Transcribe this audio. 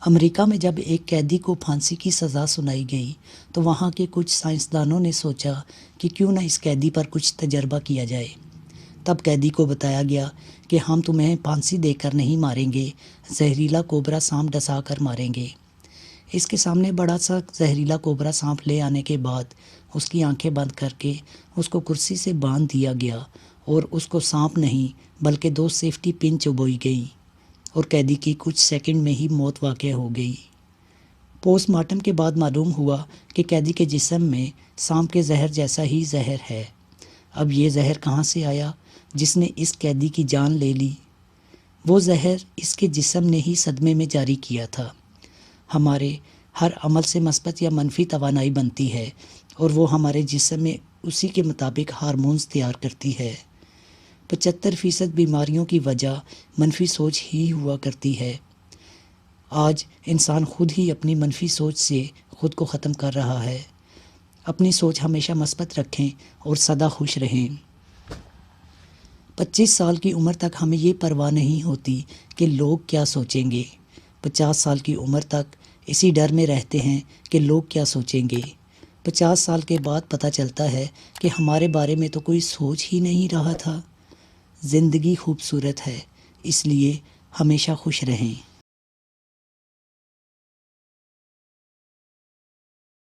امریکہ میں جب ایک قیدی کو پھانسی کی سزا سنائی گئی تو وہاں کے کچھ سائنسدانوں نے سوچا کہ کیوں نہ اس قیدی پر کچھ تجربہ کیا جائے۔ تب قیدی کو بتایا گیا کہ ہم تمہیں پھانسی دے کر نہیں ماریں گے، زہریلا کوبرا سانپ ڈسا کر ماریں گے۔ اس کے سامنے بڑا سا زہریلا کوبرا سانپ لے آنے کے بعد اس کی آنکھیں بند کر کے اس کو کرسی سے باندھ دیا گیا اور اس کو سانپ نہیں بلکہ 2 سیفٹی پن چبوئی گئیں اور قیدی کی کچھ سیکنڈ میں ہی موت واقع ہو گئی۔ پوسٹ مارٹم کے بعد معلوم ہوا کہ قیدی کے جسم میں سانپ کے زہر جیسا ہی زہر ہے۔ اب یہ زہر کہاں سے آیا جس نے اس قیدی کی جان لے لی؟ وہ زہر اس کے جسم نے ہی صدمے میں جاری کیا تھا۔ ہمارے ہر عمل سے مثبت یا منفی توانائی بنتی ہے اور وہ ہمارے جسم میں اسی کے مطابق ہارمونز تیار کرتی ہے۔ 75% بیماریوں کی وجہ منفی سوچ ہی ہوا کرتی ہے۔ آج انسان خود ہی اپنی منفی سوچ سے خود کو ختم کر رہا ہے۔ اپنی سوچ ہمیشہ مثبت رکھیں اور سدا خوش رہیں۔ 25 سال کی عمر تک ہمیں یہ پرواہ نہیں ہوتی کہ لوگ کیا سوچیں گے۔ 50 سال کی عمر تک اسی ڈر میں رہتے ہیں کہ لوگ کیا سوچیں گے۔ 50 سال کے بعد پتہ چلتا ہے کہ ہمارے بارے میں تو کوئی سوچ ہی نہیں رہا تھا۔ زندگی خوبصورت ہے، اس لیے ہمیشہ خوش رہیں۔